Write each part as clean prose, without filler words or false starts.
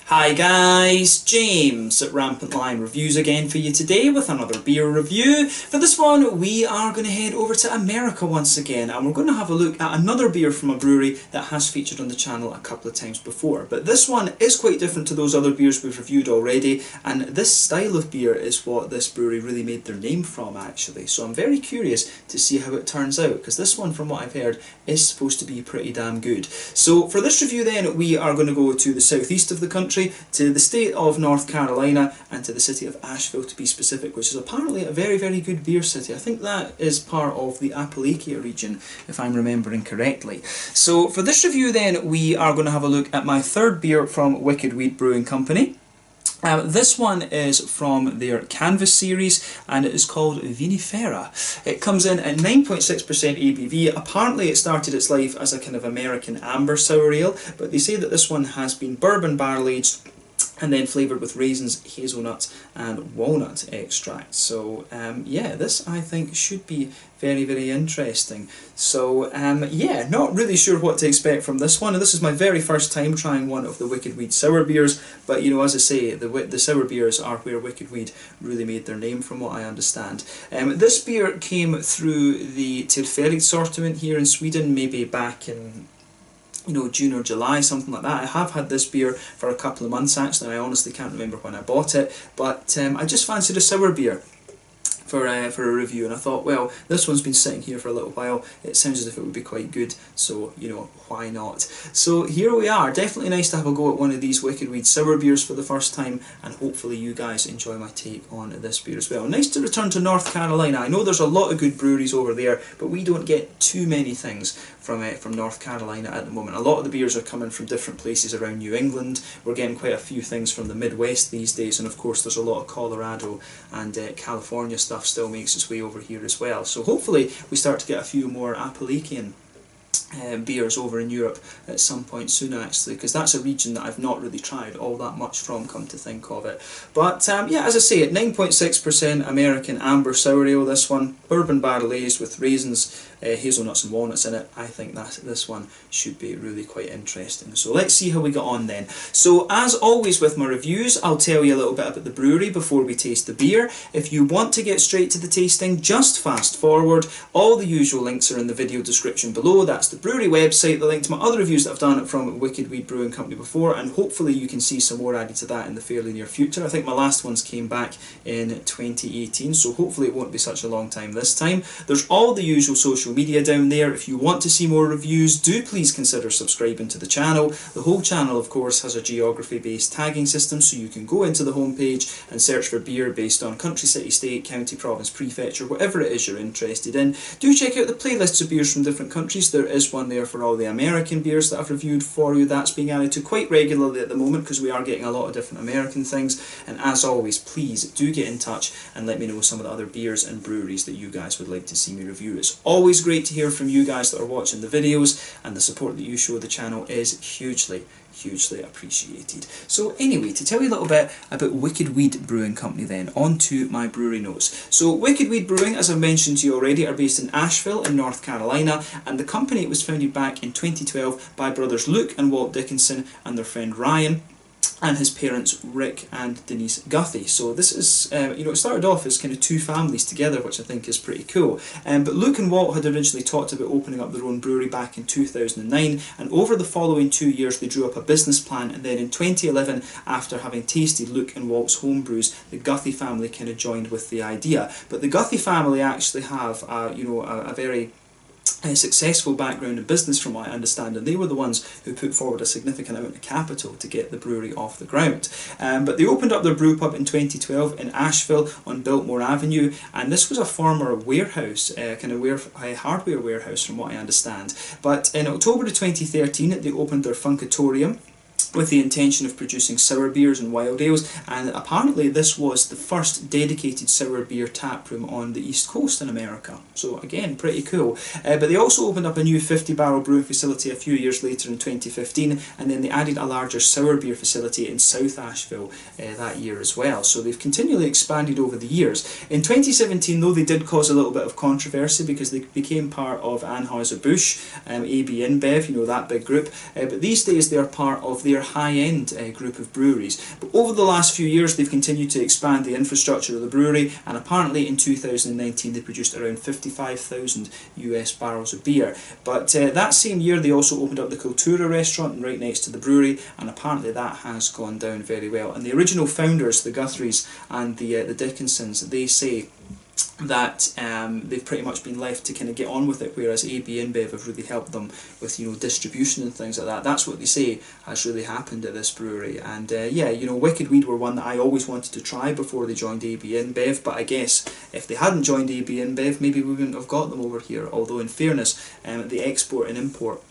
Hi guys, James at RampantLionReviews again for you today with another beer review. For this one we are going to head over to America once again, and we're going to have a look at another beer from a brewery that has featured on the channel a couple of times before. But this one is quite different to those other beers we've reviewed already, and this style of beer is what this brewery really made their name from actually. So I'm very curious to see how it turns out, because this one, from what I've heard, is supposed to be pretty damn good. So for this review then, we are going to go to the southeast of the country, to the state of North Carolina, and to the city of Asheville to be specific, which is apparently a very, very good beer city. I think that is part of the Appalachia region, if I'm remembering correctly. So for this review then, we are going to have a look at my third beer from Wicked Weed Brewing Company. This one is from their Canvas series, and it is called Vinifera. It comes in at 9.6% ABV. Apparently it started its life as a kind of American amber sour ale, but they say that this one has been bourbon barrel aged and then flavoured with raisins, hazelnuts and walnut extract. So yeah, this I think should be very, very interesting. So yeah, not really sure what to expect from this one. And this is my very first time trying one of the Wicked Weed sour beers, but you know, as I say, the sour beers are where Wicked Weed really made their name from what I understand. This beer came through the Tillfällig assortment here in Sweden, maybe back in June or July, something like that. I have had this beer for a couple of months actually, and I honestly can't remember when I bought it, but I just fancied a sour beer for a review, and I thought, well, this one's been sitting here for a little while, it sounds as if it would be quite good, so why not? So here we are. Definitely nice to have a go at one of these Wicked Weed sour beers for the first time, and hopefully you guys enjoy my take on this beer as well. Nice to return to North Carolina. I know there's a lot of good breweries over there, but we don't get too many things from North Carolina at the moment. A lot of the beers are coming from different places around New England. We're getting quite a few things from the Midwest these days, and of course there's a lot of Colorado and California stuff still makes its way over here as well. So hopefully we start to get a few more Appalachian beers over in Europe at some point soon actually, because that's a region that I've not really tried all that much from, come to think of it. But yeah, as I say, at 9.6% American amber sour ale, this one, bourbon barrel aged with raisins, hazelnuts and walnuts in it. I think that this one should be really quite interesting. So let's see how we get on then. So as always with my reviews, I'll tell you a little bit about the brewery before we taste the beer. If you want to get straight to the tasting, just fast forward. All the usual links are in the video description below. That's the brewery website, the link to my other reviews that I've done from Wicked Weed Brewing Company before, and hopefully you can see some more added to that in the fairly near future. I think my last ones came back in 2018, so hopefully it won't be such a long time this time. There's all the usual social media down there. If you want to see more reviews, do please consider subscribing to the channel. The whole channel, of course, has a geography based tagging system, so you can go into the homepage and search for beer based on country, city, state, county, province, prefecture, whatever it is you're interested in. Do check out the playlists of beers from different countries. There is one there for all the American beers that I've reviewed for you. That's being added to quite regularly at the moment because we are getting a lot of different American things. And as always, please do get in touch and let me know some of the other beers and breweries that you guys would like to see me review. It's always great to hear from you guys that are watching the videos, and the support that you show the channel is hugely appreciated. So anyway, to tell you a little bit about Wicked Weed Brewing Company then, on to my brewery notes. So Wicked Weed Brewing, as I've mentioned to you already, are based in Asheville in North Carolina, and the company was founded back in 2012 by brothers Luke and Walt Dickinson and their friend Ryan, and his parents Rick and Denise Guthrie. So this is, it started off as kind of two families together, which I think is pretty cool. But Luke and Walt had originally talked about opening up their own brewery back in 2009, and over the following 2 years they drew up a business plan, and then in 2011, after having tasted Luke and Walt's homebrews, the Guthrie family kind of joined with the idea. But the Guthrie family actually have, a very successful background in business from what I understand, and they were the ones who put forward a significant amount of capital to get the brewery off the ground. But they opened up their brew pub in 2012 in Asheville on Biltmore Avenue, and this was a former warehouse, hardware warehouse from what I understand. But in October of 2013 they opened their Funkatorium with the intention of producing sour beers and wild ales, and apparently this was the first dedicated sour beer tap room on the East Coast in America. So again, pretty cool. But they also opened up a new 50-barrel brewing facility a few years later in 2015, and then they added a larger sour beer facility in South Asheville that year as well. So they've continually expanded over the years. In 2017 though, they did cause a little bit of controversy because they became part of Anheuser-Busch, AB InBev, that big group. But these days they are part of the their high-end group of breweries. But over the last few years they've continued to expand the infrastructure of the brewery, and apparently in 2019 they produced around 55,000 US barrels of beer. But that same year they also opened up the Cultura restaurant right next to the brewery, and apparently that has gone down very well. And the original founders, the Guthries and the Dickinsons, they say that they've pretty much been left to kind of get on with it, whereas AB InBev have really helped them with, you know, distribution and things like that. That's what they say has really happened at this brewery. And yeah, you know, Wicked Weed were one that I always wanted to try before they joined AB InBev, but I guess if they hadn't joined AB InBev, maybe we wouldn't have got them over here. Although in fairness, the export and import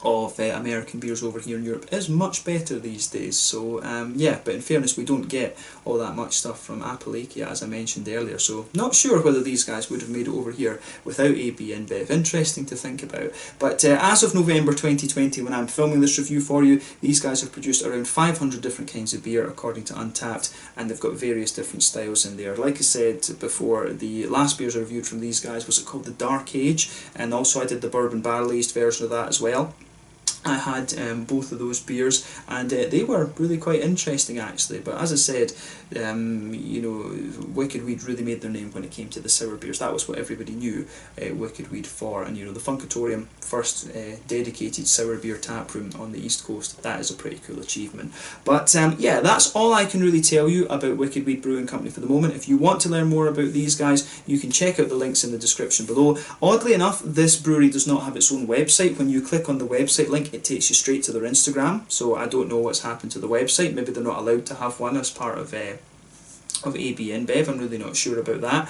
of American beers over here in Europe is much better these days. So yeah, but in fairness we don't get all that much stuff from Appalachia, as I mentioned earlier, so not sure whether these guys would have made it over here without AB InBev. Interesting to think about. But as of November 2020, when I'm filming this review for you, these guys have produced around 500 different kinds of beer according to Untappd, and they've got various different styles in there. Like I said before, the last beers I reviewed from these guys was it called the Dark Age, and also I did the bourbon barrel aged version of that as well. I had both of those beers, and they were really quite interesting actually. But as I said, you know, Wicked Weed really made their name when it came to the sour beers. That was what everybody knew Wicked Weed for. And you know, the Funkatorium, first dedicated sour beer tap room on the East Coast, that is a pretty cool achievement. But yeah, that's all I can really tell you about Wicked Weed Brewing Company for the moment. If you want to learn more about these guys, you can check out the links in the description below. Oddly enough, this brewery does not have its own website. When you click on the website link, it takes you straight to their Instagram, so I don't know what's happened to the website. Maybe they're not allowed to have one as part of AB InBev, I'm really not sure about that.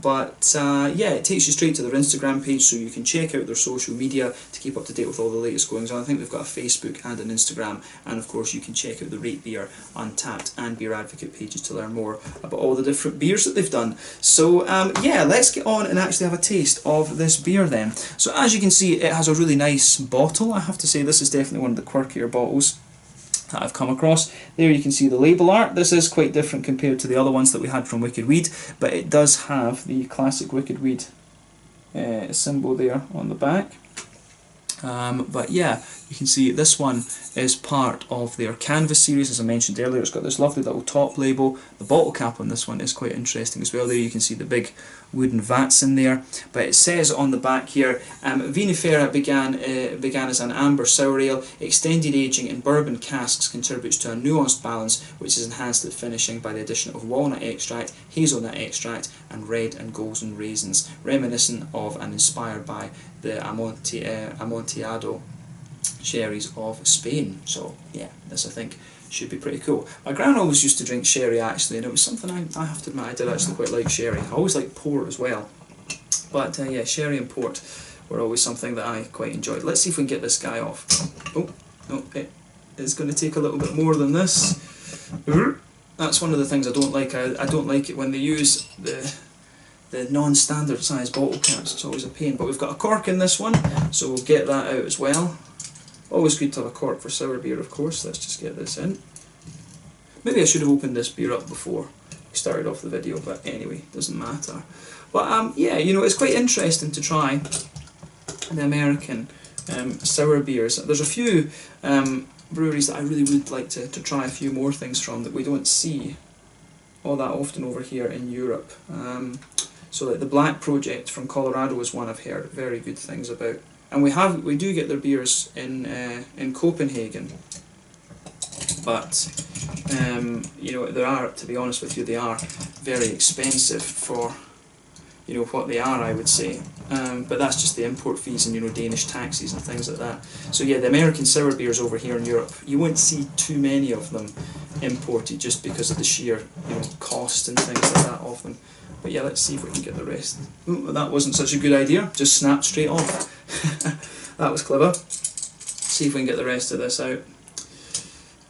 But yeah, it takes you straight to their Instagram page, so you can check out their social media to keep up to date with all the latest goings on. I think they've got a Facebook and an Instagram, and of course you can check out the Rate Beer, Untappd and Beer Advocate pages to learn more about all the different beers that they've done. So yeah, let's get on and actually have a taste of this beer then. So as you can see, it has a really nice bottle. I have to say this is definitely one of the quirkier bottles that I've come across. There you can see the label art. This is quite different compared to the other ones that we had from Wicked Weed, but it does have the classic Wicked Weed symbol there on the back. But yeah, you can see this one is part of their Canvas series, as I mentioned earlier. It's got this lovely little top label. The bottle cap on this one is quite interesting as well. There you can see the big wooden vats in there. But it says on the back here, Vinifera began as an amber sour ale. Extended aging in bourbon casks contributes to a nuanced balance, which is enhanced at finishing by the addition of walnut extract, hazelnut extract, and red and golden raisins, reminiscent of and inspired by the Amontillado sherries of Spain. So yeah, this I think should be pretty cool. My gran always used to drink sherry actually, and it was something I have to admit I did actually quite like sherry. I always liked port as well, but yeah, sherry and port were always something that I quite enjoyed. Let's see if we can get this guy off. Oh no, it is going to take a little bit more than this. That's one of the things I don't like. I don't like it when they use the non-standard size bottle caps. It's always a pain. But we've got a cork in this one, so we'll get that out as well. Always good to have a cork for sour beer, of course. Let's just get this in. Maybe I should have opened this beer up before we started off the video, but anyway, doesn't matter. But yeah, you know, it's quite interesting to try the American sour beers. There's a few breweries that I really would like to try a few more things from that we don't see all that often over here in Europe. So like the Black Project from Colorado is one I've heard very good things about. And we do get their beers in Copenhagen, but you know, they are, to be honest with you, they are very expensive for, you know, what they are, I would say. But that's just the import fees and, you know, Danish taxes and things like that. So yeah, the American sour beers over here in Europe, you won't see too many of them imported just because of the sheer, you know, cost and things like that of them. But yeah, let's see if we can get the rest. Ooh, that wasn't such a good idea, just snapped straight off. That was clever. See if we can get the rest of this out.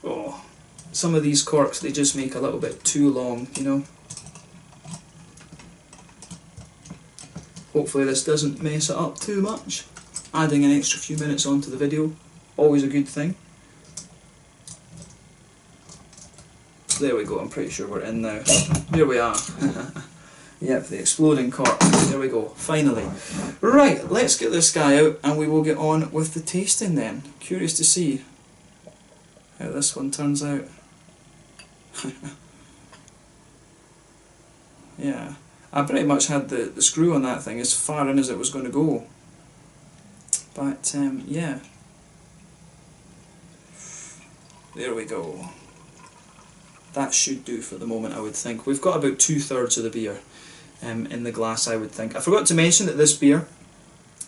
Oh, some of these corks, they just make a little bit too long, you know. Hopefully this doesn't mess it up too much. Adding an extra few minutes onto the video, always a good thing. There we go, I'm pretty sure we're in now. There we are. Yep, the exploding cork. There we go, finally. Right, let's get this guy out and we will get on with the tasting then. Curious to see how this one turns out. Yeah, I pretty much had the screw on that thing as far in as it was going to go. But yeah, there we go. That should do for the moment, I would think. We've got about 2/3 of the beer in the glass, I would think. I forgot to mention that this beer,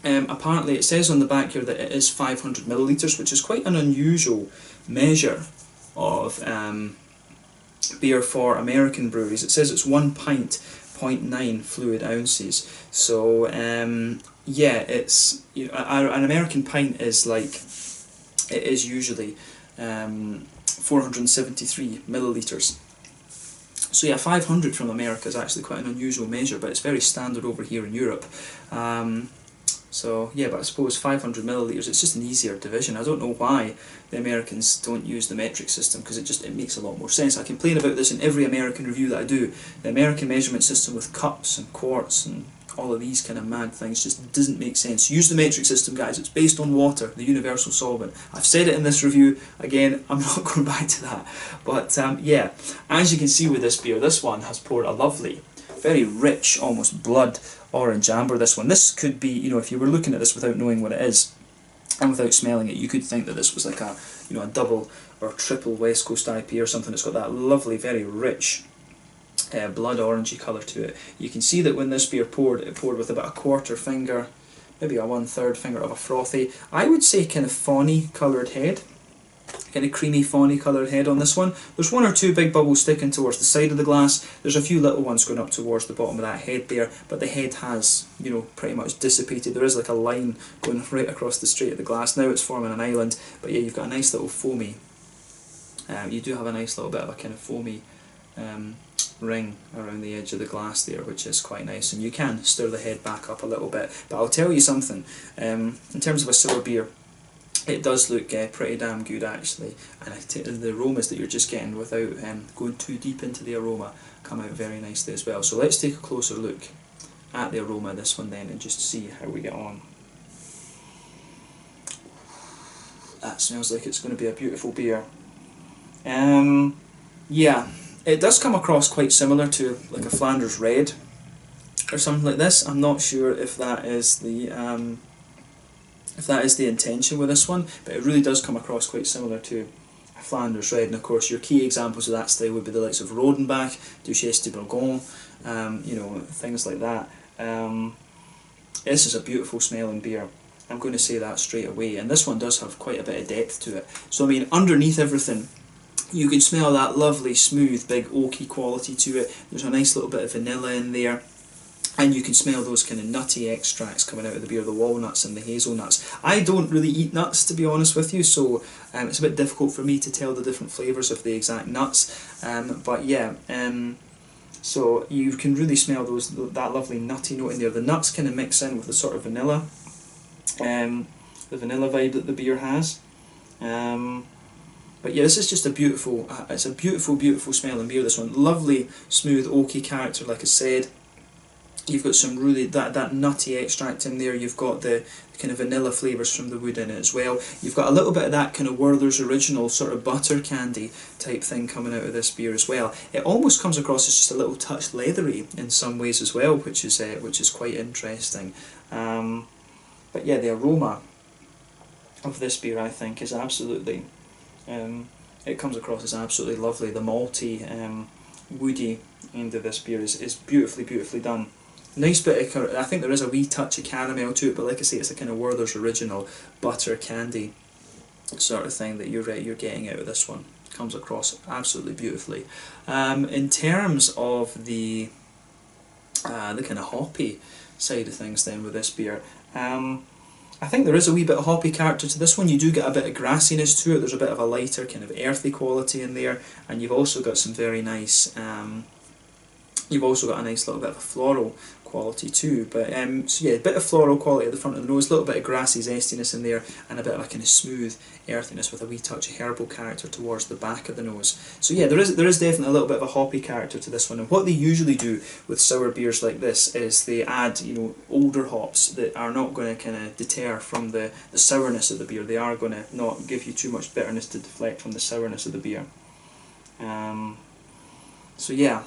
apparently it says on the back here that it is 500 millilitres, which is quite an unusual measure of beer for American breweries. It says it's 1 pint, 0.9 fluid ounces. So yeah, it's, you know, an American pint is like, it is usually 473 millilitres. So yeah, 500 from America is actually quite an unusual measure, but it's very standard over here in Europe. So yeah, but I suppose 500 millilitres, it's just an easier division. I don't know why the Americans don't use the metric system, because it makes a lot more sense. I complain about this in every American review that I do. The American measurement system with cups and quarts and all of these kind of mad things just doesn't make sense. Use the metric system, guys. It's based on water, the universal solvent. I've said it in this review. Again, I'm not going back to that. But yeah, as you can see with this beer, this one has poured a lovely, very rich, almost blood orange amber. This one. This could be, you know, if you were looking at this without knowing what it is and without smelling it, you could think that this was like a, you know, a double or triple West Coast IPA or something. It's got that lovely, very rich blood orangey colour to it. You can see that when this beer poured, it poured with about a 1/4 finger, maybe a 1/3 finger of a frothy, I would say kind of fawny coloured head, kind of creamy fawny coloured head on this one. There's 1 or 2 big bubbles sticking towards the side of the glass. There's a few little ones going up towards the bottom of that head there, but the head has, you know, pretty much dissipated. There is like a line going right across the straight of the glass. Now it's forming an island, but yeah, you've got a nice little foamy, you do have a nice little bit of a kind of foamy ring around the edge of the glass there, which is quite nice, and you can stir the head back up a little bit. But I'll tell you something, in terms of a sour beer, it does look pretty damn good actually, and the aromas that you're just getting without going too deep into the aroma come out very nicely as well. So let's take a closer look at the aroma of this one then and just see how we get on. That smells like it's going to be a beautiful beer. Yeah, it does come across quite similar to like a Flanders Red or something like this. I'm not sure if that is the intention with this one, but it really does come across quite similar to a Flanders Red. And of course, your key examples of that style would be the likes of Rodenbach, Duchesse de Bourgogne, you know, things like that. This is a beautiful smelling beer. I'm going to say that straight away, and this one does have quite a bit of depth to it. So I mean, underneath everything, you can smell that lovely, smooth, big oaky quality to it. There's a nice little bit of vanilla in there, and you can smell those kind of nutty extracts coming out of the beer, the walnuts and the hazelnuts. I don't really eat nuts, to be honest with you, so it's a bit difficult for me to tell the different flavours of the exact nuts. But yeah, so you can really smell that lovely nutty note in there. The nuts kind of mix in with the sort of vanilla, the vanilla vibe that the beer has. But yeah, this is just a beautiful, it's a beautiful, beautiful smelling beer, this one. Lovely, smooth, oaky character, like I said. You've got some really, that nutty extract in there. You've got the kind of vanilla flavours from the wood in it as well. You've got a little bit of that kind of Werther's Original sort of butter candy type thing coming out of this beer as well. It almost comes across as just a little touch leathery in some ways as well, which is quite interesting. But yeah, the aroma of this beer, I think, is absolutely, it comes across as absolutely lovely. The malty, woody end of this beer is beautifully, beautifully done. Nice bit of, I think there is a wee touch of caramel to it, but like I say, it's a kind of Werther's Original butter candy sort of thing that you're getting out of this one. Comes across absolutely beautifully. In terms of the kind of hoppy side of things then with this beer, I think there is a wee bit of hoppy character to this one. You do get a bit of grassiness to it. There's a bit of a lighter kind of earthy quality in there, and you've also got some very nice, you've also got a nice little bit of a floral quality too. But so yeah, a bit of floral quality at the front of the nose, a little bit of grassy zestiness in there, and a bit of a kind of smooth earthiness with a wee touch of herbal character towards the back of the nose. So yeah, there is definitely a little bit of a hoppy character to this one. And what they usually do with sour beers like this is they add, you know, older hops that are not going to kind of deter from the sourness of the beer. They are going to not give you too much bitterness to deflect from the sourness of the beer. So yeah,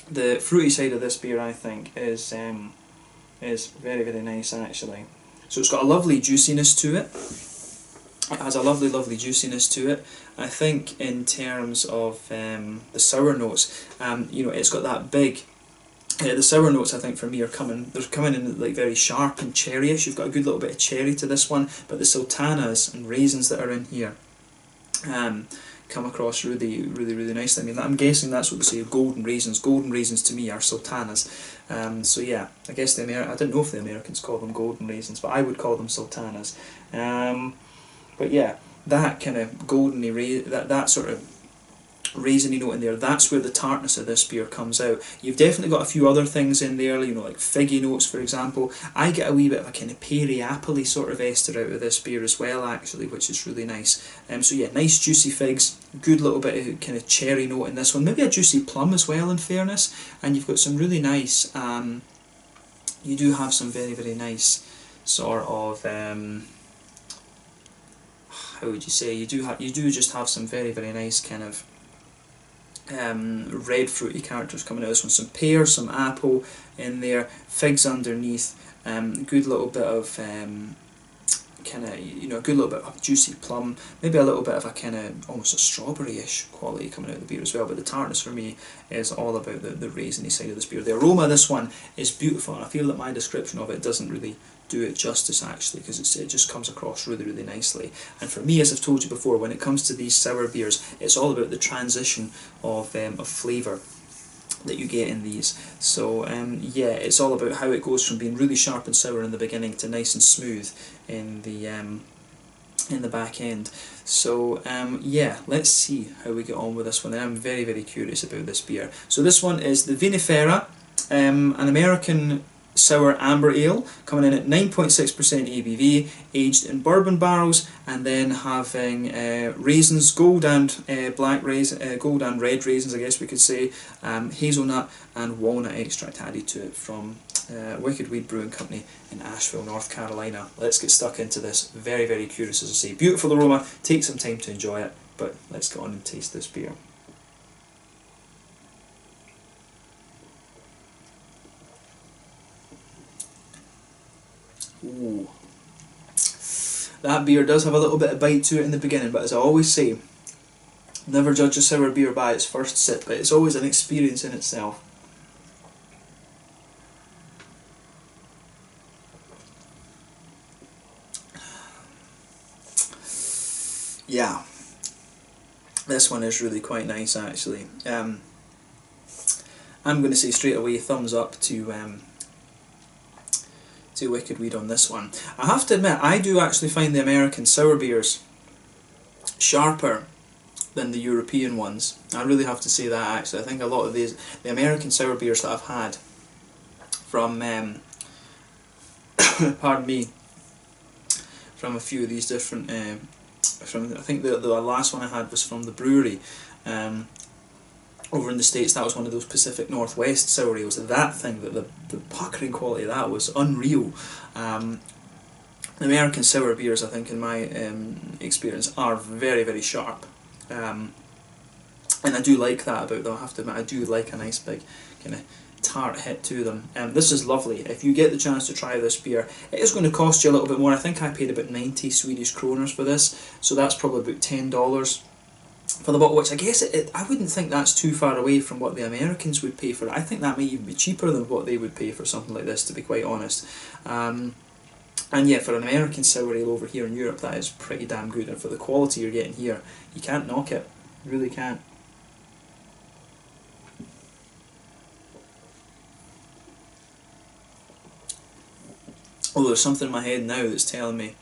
the fruity side of this beer, I think, is very, very nice actually. So it's got a lovely juiciness to it. It has a lovely, lovely juiciness to it. I think in terms of the sour notes, you know, it's got that big. The sour notes, I think, for me, they're coming in like very sharp and cherryish. You've got a good little bit of cherry to this one, but the sultanas and raisins that are in here come across really, really, really nicely. I mean, I'm guessing that's what they say, golden raisins. Golden raisins to me are sultanas. So yeah, I guess I didn't know if the Americans call them golden raisins, but I would call them sultanas. But yeah, that kind of goldeny, that sort of raisiny note in there, that's where the tartness of this beer comes out. You've definitely got a few other things in there, you know, like figgy notes, for example. I get a wee bit of a kind of peary, apple-y sort of ester out of this beer as well, actually, which is really nice. So yeah, nice juicy figs, good little bit of kind of cherry note in this one, maybe a juicy plum as well, in fairness. And you've got some really nice, you do have some very, very nice sort of, how would you say, you do just have some very, very nice kind of red fruity characters coming out of this one. Some pear, some apple in there, figs underneath, good little bit of kind of, you know, a good little bit of juicy plum, maybe a little bit of a kind of almost a strawberry-ish quality coming out of the beer as well. But the tartness for me is all about the raisiny side of this beer. The aroma of this one is beautiful, and I feel that my description of it doesn't really do it justice actually, because it just comes across really, really nicely. And for me, as I've told you before, when it comes to these sour beers, it's all about the transition of flavour that you get in these. So yeah, it's all about how it goes from being really sharp and sour in the beginning to nice and smooth in the back end. So yeah, let's see how we get on with this one. And I'm very, very curious about this beer. So this one is the Vinifera, an American sour amber ale, coming in at 9.6% ABV, aged in bourbon barrels, and then having raisins, gold and gold and red raisins, I guess we could say, hazelnut and walnut extract added to it from Wicked Weed Brewing Company in Asheville, North Carolina. Let's get stuck into this. Very, very curious, as I say. Beautiful aroma. Take some time to enjoy it, but let's get on and taste this beer. Ooh. That beer does have a little bit of bite to it in the beginning, but as I always say, never judge a sour beer by its first sip, but it's always an experience in itself. Yeah, this one is really quite nice actually. I'm going to say straight away thumbs up to Wicked Weed on this one. I have to admit, I do actually find the American sour beers sharper than the European ones. I really have to say that actually. I think a lot of the American sour beers that I've had from, pardon me, from a few of these different, I think the last one I had was from the Brewery, over in the States. That was one of those Pacific Northwest sour ales. That thing, the puckering quality of that was unreal. The American sour beers, I think, in my experience, are very, very sharp. And I do like that about them, I have to admit. I do like a nice big kind of tart hit to them. This is lovely. If you get the chance to try this beer, it is going to cost you a little bit more. I think I paid about 90 Swedish kroners for this, so that's probably about $10 for the bottle, which I guess I wouldn't think that's too far away from what the Americans would pay for it. I think that may even be cheaper than what they would pay for something like this, to be quite honest. And yeah, for an American sour ale over here in Europe, that is pretty damn good, and for the quality you're getting here, you can't knock it. You really can't. Although there's something in my head now that's telling me,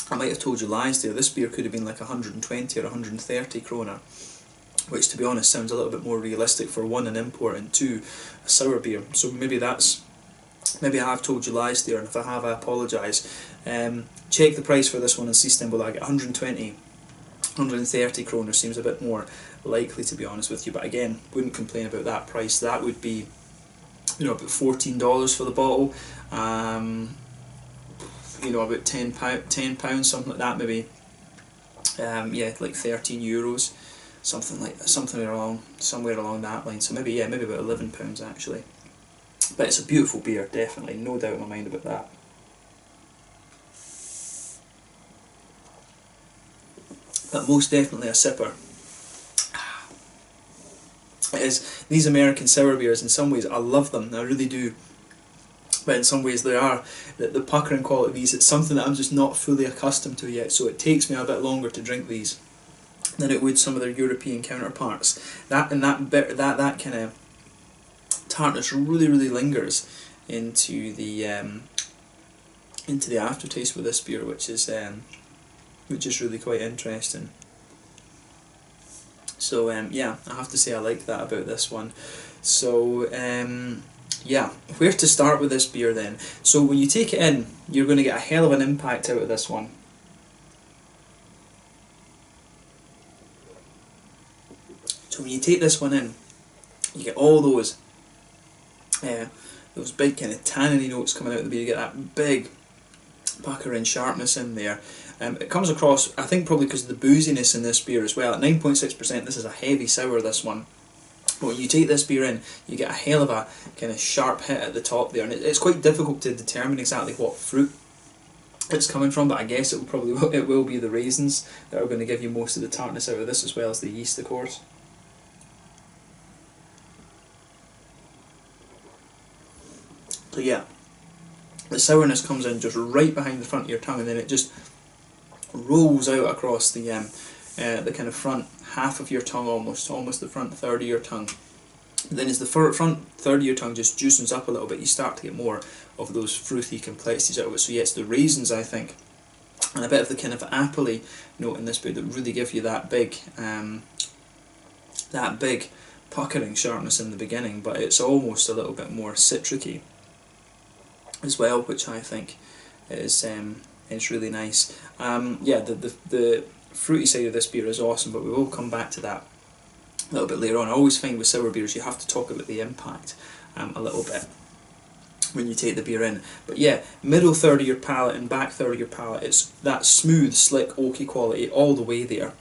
I might have told you lies there, this beer could have been like 120 or 130 kroner, which to be honest sounds a little bit more realistic for one, an import, and two, a sour beer. So maybe that's Maybe I have told you lies there, and if I have, I apologise. Check the price for this one and see Stimble. I get 120, 130 kroner seems a bit more likely, to be honest with you, but again, wouldn't complain about that price. That would be, you know, about $14 for the bottle. You know, about £10, something like that, maybe. Yeah, like €13, somewhere along that line. So maybe, yeah, maybe about £11 actually. But it's a beautiful beer, definitely, no doubt in my mind about that. But most definitely a sipper. It is. These American sour beers, in some ways, I love them, I really do. But in some ways, they are the puckering quality of these. It's something that I'm just not fully accustomed to yet. So it takes me a bit longer to drink these than it would some of their European counterparts. That kind of tartness really lingers into the aftertaste with this beer, which is really quite interesting. So yeah, I have to say I like that about this one. So yeah, where to start with this beer then? So when you take it in, you're going to get a hell of an impact out of this one. So when you take this one in, you get all those big kind of tanniny notes coming out of the beer. You get that big puckering sharpness in there. It comes across, I think, probably because of the booziness in this beer as well. At 9.6%, this is a heavy sour, this one. But when you take this beer in, you get a hell of a kind of sharp hit at the top there, and it's quite difficult to determine exactly what fruit it's coming from, but I guess it will be the raisins that are going to give you most of the tartness out of this, as well as the yeast, of course. So yeah, the sourness comes in just right behind the front of your tongue, and then it just rolls out across the kind of front half of your tongue, almost the front third of your tongue. And then as the front third of your tongue just juicens up a little bit, you start to get more of those fruity complexities out of it. So yeah, it's the raisins, I think, and a bit of the kind of appley note in this beer that really give you that big puckering sharpness in the beginning, but it's almost a little bit more citricy as well, which I think is really nice. Yeah, the fruity side of this beer is awesome, but we will come back to that a little bit later on. I always find with sour beers you have to talk about the impact a little bit when you take the beer in. But yeah, middle third of your palate and back third of your palate, it's that smooth, slick, oaky quality all the way there.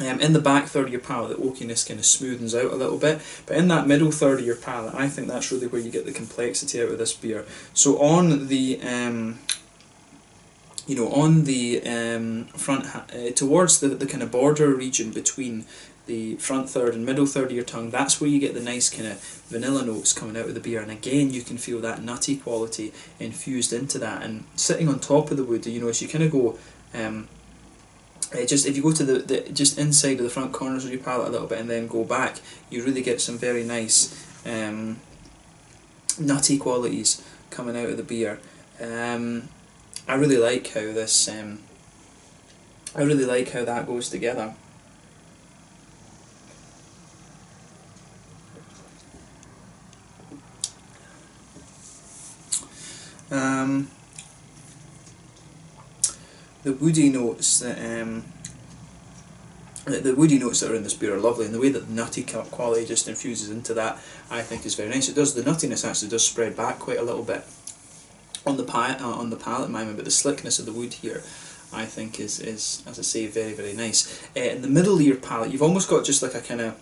In the back third of your palate, the oakiness kind of smoothens out a little bit, but in that middle third of your palate, I think that's really where you get the complexity out of this beer. So on the front, towards the kind of border region between the front third and middle third of your tongue, that's where you get the nice kind of vanilla notes coming out of the beer, and again you can feel that nutty quality infused into that, and sitting on top of the wood, you know, as you kind of go just if you go to the just inside of the front corners of your palate a little bit and then go back, you really get some very nice nutty qualities coming out of the beer. I really like how this. I really like how that goes together. The woody notes that are in this beer are lovely, and the way that the nutty quality just infuses into that, I think, is very nice. It does, the nuttiness actually does spread back quite a little bit on the palate, but the slickness of the wood here, I think, is as I say, very nice. In the middle of your palate, you've almost got just like a kind of,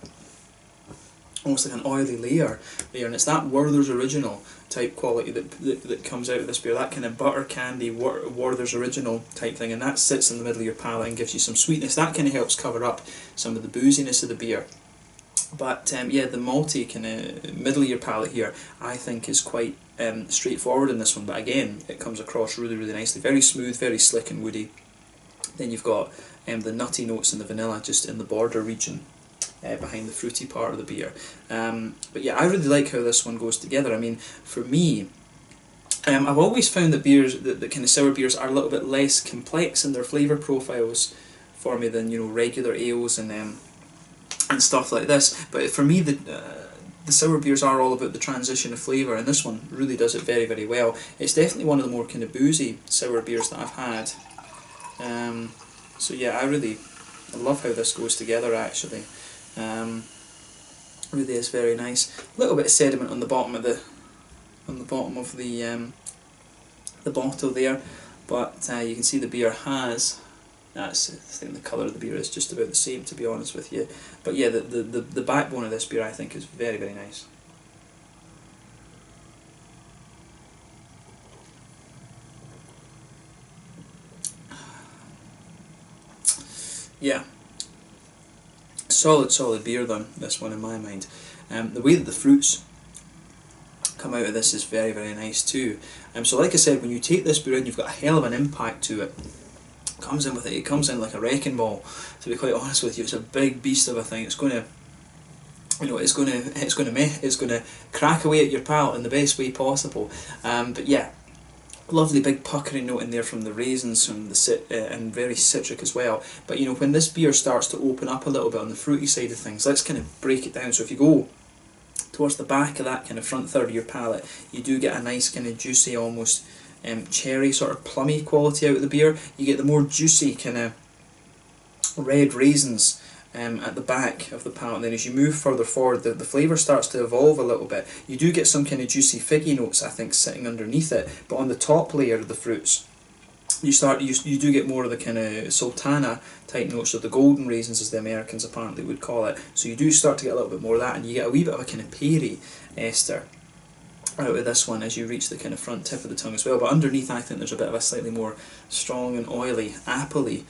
almost like an oily layer there, and it's that Werther's Original type quality that comes out of this beer, that kind of butter candy Werther's Original type thing, and that sits in the middle of your palate and gives you some sweetness. That kind of helps cover up some of the booziness of the beer. But yeah, the malty kind of middle of your palate here, I think, is quite straightforward in this one, but again, it comes across really nicely. Very smooth, very slick and woody. Then you've got the nutty notes and the vanilla just in the border region behind the fruity part of the beer. But yeah, I really like how this one goes together. I mean, for me, I've always found that beers, the kind of sour beers, are a little bit less complex in their flavour profiles for me than, you know, regular ales and stuff like this. But for me, the the sour beers are all about the transition of flavour, and this one really does it very, very well. It's definitely one of the more kind of boozy sour beers that I've had. So yeah, I love how this goes together actually. Really is very nice. A little bit of sediment on the bottom of the bottle there, but you can see the beer has. I think the colour of the beer is just about the same, to be honest with you. But yeah, the backbone of this beer I think is very, very nice. Yeah, solid beer then, this one in my mind. The way that the fruits come out of this is very, very nice too. So like I said, when you take this beer in, you've got a hell of an impact to it. It comes in like a wrecking ball, to be quite honest with you. It's a big beast of a thing. It's going to, it's going to crack away at your palate in the best way possible. But yeah, lovely big puckering note in there from the raisins, from the and very citric as well. But when this beer starts to open up a little bit on the fruity side of things, let's kind of break it down. So if you go towards the back of that kind of front third of your palate, you do get a nice kind of juicy, almost cherry sort of plummy quality out of the beer. You get the more juicy kind of red raisins at the back of the palate, and then as you move further forward, the flavour starts to evolve a little bit. You do get some kind of juicy figgy notes, I think, sitting underneath it, but on the top layer of the fruits, you do get more of the kind of sultana type notes, or the golden raisins as the Americans apparently would call it. So you do start to get a little bit more of that, and you get a wee bit of a kind of peary ester out of this one as you reach the kind of front tip of the tongue as well. But underneath, I think there's a bit of a slightly more strong and oily, appley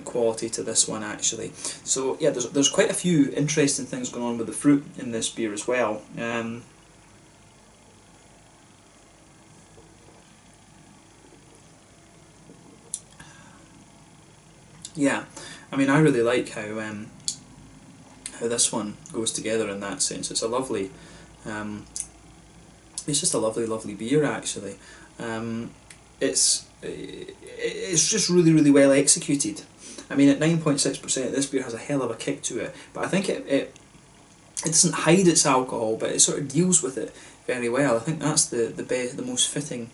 quality to this one actually. So yeah, there's quite a few interesting things going on with the fruit in this beer as well. Yeah, I mean, I really like how this one goes together in that sense. It's a lovely, it's just a lovely beer actually. It's just really well executed. I mean, at 9.6%, this beer has a hell of a kick to it, but I think it doesn't hide its alcohol, but it sort of deals with it very well. I think that's the most fitting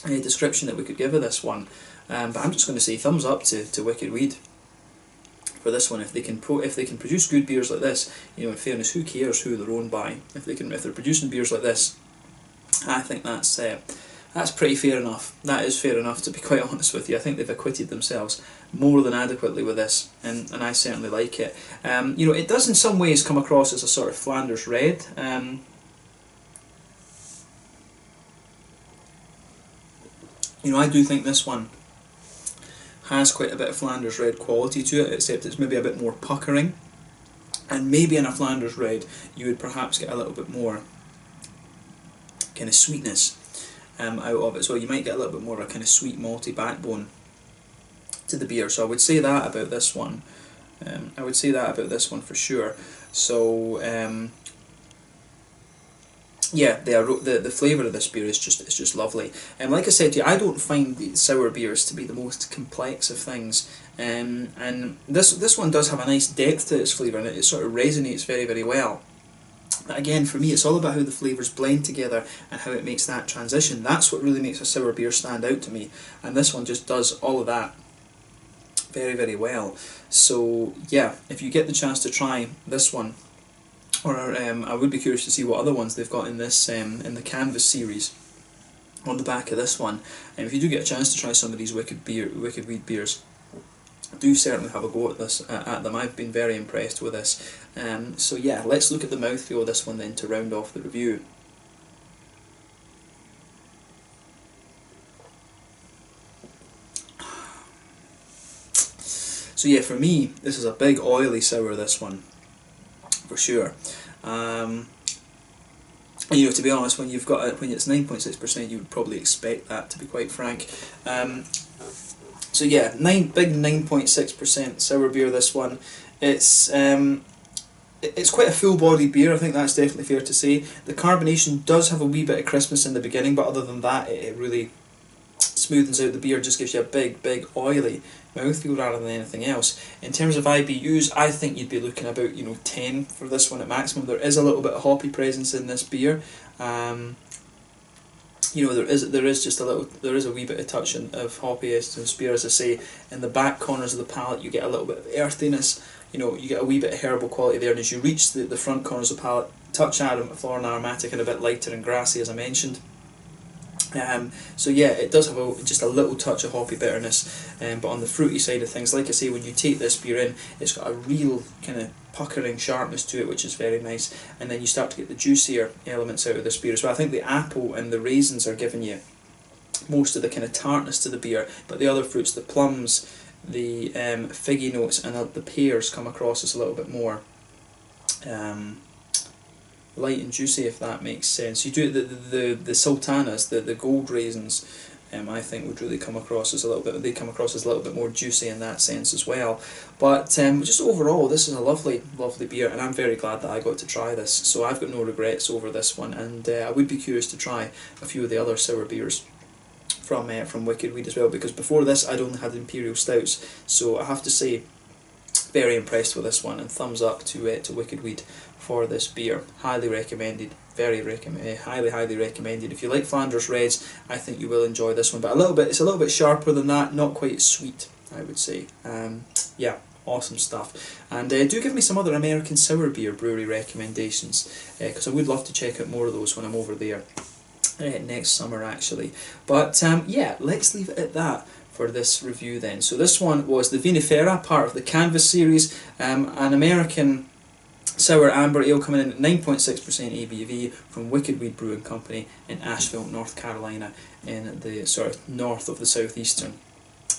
description that we could give of this one. But I'm just going to say thumbs up to Wicked Weed for this one. If they can produce good beers like this, in fairness, who cares who they're owned by? If they're producing beers like this, I think that's pretty fair enough. That is fair enough, to be quite honest with you. I think they've acquitted themselves more than adequately with this, and I certainly like it. It does in some ways come across as a sort of Flanders red. I do think this one has quite a bit of Flanders red quality to it, except it's maybe a bit more puckering, and maybe in a Flanders red you would perhaps get a little bit more kind of sweetness out of it, so you might get a little bit more of a kind of sweet malty backbone to the beer. So I would say that about this one. For sure. So yeah, the flavour of this beer is just lovely. And like I said to you, I don't find the sour beers to be the most complex of things. And this one does have a nice depth to its flavour, and it sort of resonates very well. But again, for me, it's all about how the flavours blend together and how it makes that transition. That's what really makes a sour beer stand out to me. And this one just does all of that very well. So yeah, if you get the chance to try this one, or I would be curious to see what other ones they've got in this in the Canvas series on the back of this one. And if you do get a chance to try some of these Wicked Weed beers, do certainly have a go at them. I've been very impressed with this. So yeah, let's look at the mouthfeel of this one then to round off the review. So yeah, for me, this is a big oily sour, this one, for sure. To be honest, when it's 9.6%, you would probably expect that, to be quite frank. So yeah, big 9.6% sour beer, this one. It's quite a full-bodied beer, I think that's definitely fair to say. The carbonation does have a wee bit of crispness in the beginning, but other than that, it really smoothens out the beer, just gives you a big oily mouthfeel rather than anything else. In terms of IBUs, I think you'd be looking about 10 for this one at maximum. There is a little bit of hoppy presence in this beer. There is just a little, there is a wee bit of touch of hoppiness and beer. As I say, in the back corners of the palate you get a little bit of earthiness. You get a wee bit of herbal quality there, and as you reach the front corners of the palate, touch floral and aromatic and a bit lighter and grassy, as I mentioned. So yeah, it does have just a little touch of hoppy bitterness, but on the fruity side of things, like I say, when you take this beer in, it's got a real kind of puckering sharpness to it, which is very nice, and then you start to get the juicier elements out of this beer as well. I think the apple and the raisins are giving you most of the kind of tartness to the beer, but the other fruits, the plums, the figgy notes, and the pears come across as a little bit more light and juicy, if that makes sense. You do the sultanas, the gold raisins, I think would really come across as a little bit. They come across as a little bit more juicy in that sense as well. But just overall, this is a lovely beer, and I'm very glad that I got to try this. So I've got no regrets over this one, and I would be curious to try a few of the other sour beers from Wicked Weed as well, because before this I'd only had Imperial Stouts. So I have to say, very impressed with this one, and thumbs up to Wicked Weed for this beer. Highly recommended, highly recommended. If you like Flanders Reds, I think you will enjoy this one, but it's a little bit sharper than that, not quite as sweet, I would say. Yeah, awesome stuff. And do give me some other American sour beer brewery recommendations, because I would love to check out more of those when I'm over there next summer actually. But yeah, let's leave it at that for this review then. So this one was the Vinifera, part of the Canvas series, an American sour amber ale coming in at 9.6% ABV from Wicked Weed Brewing Company in Asheville, North Carolina, in the sort of north of the southeastern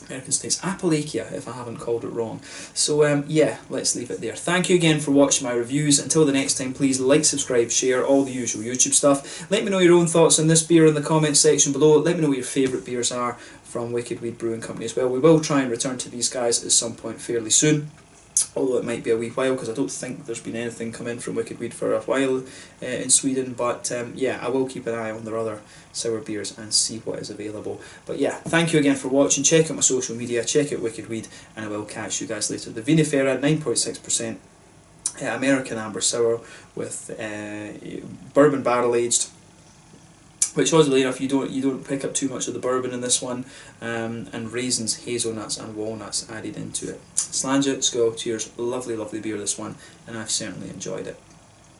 American states, Appalachia, if I haven't called it wrong. So yeah, let's leave it there. Thank you again for watching my reviews. Until the next time, please like, subscribe, share, all the usual YouTube stuff. Let me know your own thoughts on this beer in the comments section below. Let me know what your favourite beers are from Wicked Weed Brewing Company as well. We will try and return to these guys at some point fairly soon, although it might be a wee while, because I don't think there's been anything come in from Wicked Weed for a while in Sweden. But yeah, I will keep an eye on their other sour beers and see what is available. But yeah, thank you again for watching. Check out my social media, check out Wicked Weed, and I will catch you guys later. The Vinifera, 9.6% American amber sour with bourbon barrel aged, which oddly enough you don't pick up too much of the bourbon in this one, and raisins, hazelnuts and walnuts added into it. Slàinte, skål, cheers, lovely beer this one, and I've certainly enjoyed it.